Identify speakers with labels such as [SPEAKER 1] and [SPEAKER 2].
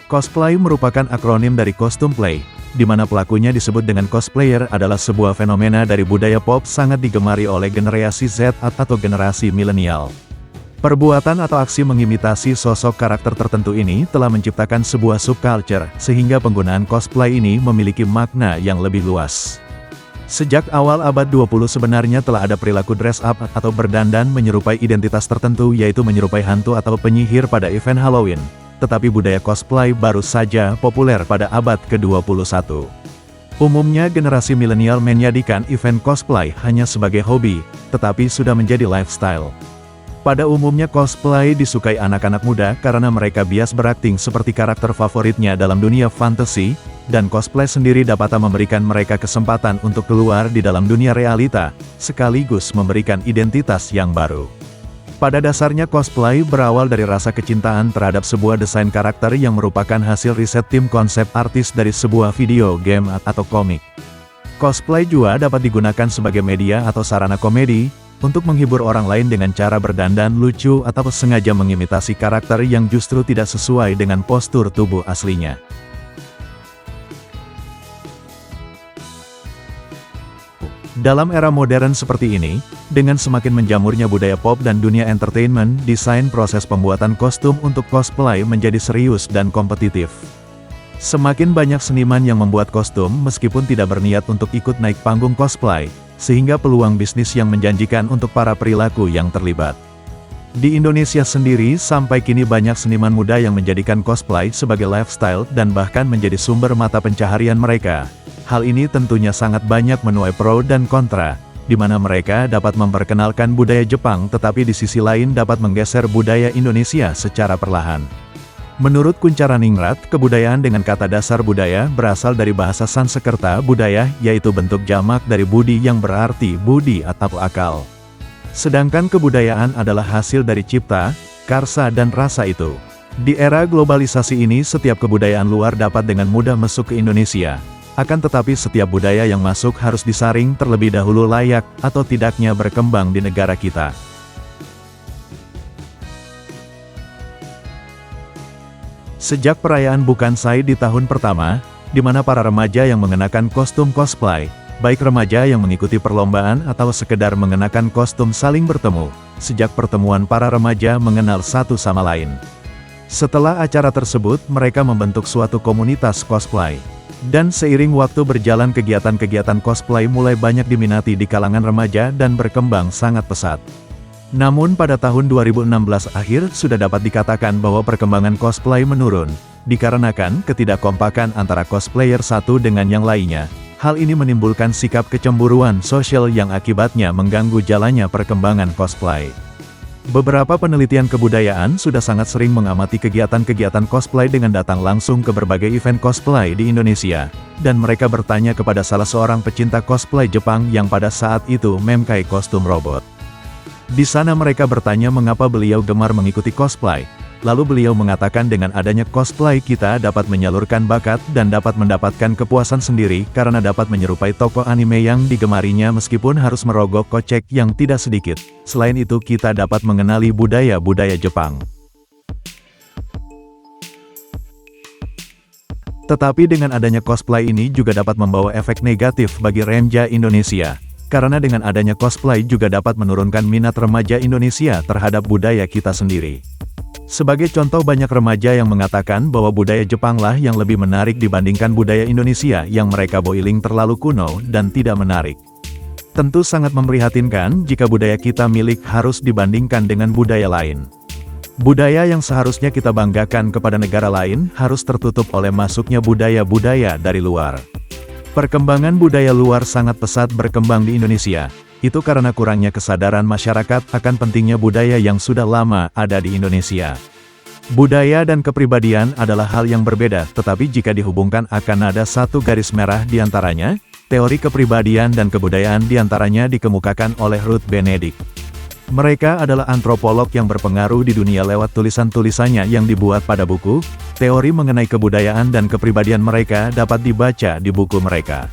[SPEAKER 1] Cosplay merupakan akronim dari costume play, di mana pelakunya disebut dengan cosplayer adalah sebuah fenomena dari budaya pop sangat digemari oleh generasi Z atau generasi milenial. Perbuatan atau aksi mengimitasi sosok karakter tertentu ini telah menciptakan sebuah subculture, sehingga penggunaan cosplay ini memiliki makna yang lebih luas. Sejak awal abad 20 sebenarnya telah ada perilaku dress up atau berdandan menyerupai identitas tertentu, yaitu menyerupai hantu atau penyihir pada event Halloween. Tetapi budaya cosplay baru saja populer pada abad ke-21. Umumnya generasi milenial menjadikan event cosplay hanya sebagai hobi, tetapi sudah menjadi lifestyle. Pada umumnya cosplay disukai anak-anak muda karena mereka bias berakting seperti karakter favoritnya dalam dunia fantasi, dan cosplay sendiri dapat memberikan mereka kesempatan untuk keluar di dalam dunia realita, sekaligus memberikan identitas yang baru. Pada dasarnya cosplay berawal dari rasa kecintaan terhadap sebuah desain karakter yang merupakan hasil riset tim konsep artis dari sebuah video game atau komik. Cosplay juga dapat digunakan sebagai media atau sarana komedi, untuk menghibur orang lain dengan cara berdandan lucu atau sengaja mengimitasi karakter yang justru tidak sesuai dengan postur tubuh aslinya. Dalam era modern seperti ini, dengan semakin menjamurnya budaya pop dan dunia entertainment, desain proses pembuatan kostum untuk cosplay menjadi serius dan kompetitif. Semakin banyak seniman yang membuat kostum meskipun tidak berniat untuk ikut naik panggung cosplay, sehingga peluang bisnis yang menjanjikan untuk para perilaku yang terlibat. Di Indonesia sendiri, sampai kini banyak seniman muda yang menjadikan cosplay sebagai lifestyle dan bahkan menjadi sumber mata pencaharian mereka. Hal ini tentunya sangat banyak menuai pro dan kontra, di mana mereka dapat memperkenalkan budaya Jepang tetapi di sisi lain dapat menggeser budaya Indonesia secara perlahan. Menurut Kuncharaningrat, kebudayaan dengan kata dasar budaya berasal dari bahasa Sanskerta budaya, yaitu bentuk jamak dari budi yang berarti budi atau akal. Sedangkan kebudayaan adalah hasil dari cipta, karsa dan rasa itu. Di era globalisasi ini setiap kebudayaan luar dapat dengan mudah masuk ke Indonesia. Akan tetapi setiap budaya yang masuk harus disaring terlebih dahulu layak atau tidaknya berkembang di negara kita. Sejak perayaan Bukansai di tahun pertama, di mana para remaja yang mengenakan kostum cosplay, baik remaja yang mengikuti perlombaan atau sekedar mengenakan kostum saling bertemu, sejak pertemuan para remaja mengenal satu sama lain. Setelah acara tersebut, mereka membentuk suatu komunitas cosplay. Dan seiring waktu berjalan kegiatan-kegiatan cosplay mulai banyak diminati di kalangan remaja dan berkembang sangat pesat. Namun pada tahun 2016 akhir sudah dapat dikatakan bahwa perkembangan cosplay menurun, dikarenakan ketidakkompakan antara cosplayer satu dengan yang lainnya. Hal ini menimbulkan sikap kecemburuan sosial yang akibatnya mengganggu jalannya perkembangan cosplay. Beberapa penelitian kebudayaan sudah sangat sering mengamati kegiatan-kegiatan cosplay dengan datang langsung ke berbagai event cosplay di Indonesia, dan mereka bertanya kepada salah seorang pecinta cosplay Jepang yang pada saat itu memakai kostum robot. Di sana mereka bertanya mengapa beliau gemar mengikuti cosplay, lalu beliau mengatakan dengan adanya cosplay kita dapat menyalurkan bakat dan dapat mendapatkan kepuasan sendiri karena dapat menyerupai tokoh anime yang digemarinya meskipun harus merogoh kocek yang tidak sedikit. Selain itu kita dapat mengenali budaya-budaya Jepang. Tetapi dengan adanya cosplay ini juga dapat membawa efek negatif bagi remaja Indonesia. Karena dengan adanya cosplay juga dapat menurunkan minat remaja Indonesia terhadap budaya kita sendiri. Sebagai contoh banyak remaja yang mengatakan bahwa budaya Jepanglah yang lebih menarik dibandingkan budaya Indonesia yang mereka boiling terlalu kuno dan tidak menarik. Tentu sangat memprihatinkan jika budaya kita milik harus dibandingkan dengan budaya lain. Budaya yang seharusnya kita banggakan kepada negara lain harus tertutup oleh masuknya budaya-budaya dari luar. Perkembangan budaya luar sangat pesat berkembang di Indonesia. Itu karena kurangnya kesadaran masyarakat akan pentingnya budaya yang sudah lama ada di Indonesia. Budaya dan kepribadian adalah hal yang berbeda, tetapi jika dihubungkan akan ada satu garis merah di antaranya. Teori kepribadian dan kebudayaan di antaranya dikemukakan oleh Ruth Benedict. Mereka adalah antropolog yang berpengaruh di dunia lewat tulisan-tulisannya yang dibuat pada buku. Teori mengenai kebudayaan dan kepribadian mereka dapat dibaca di buku mereka.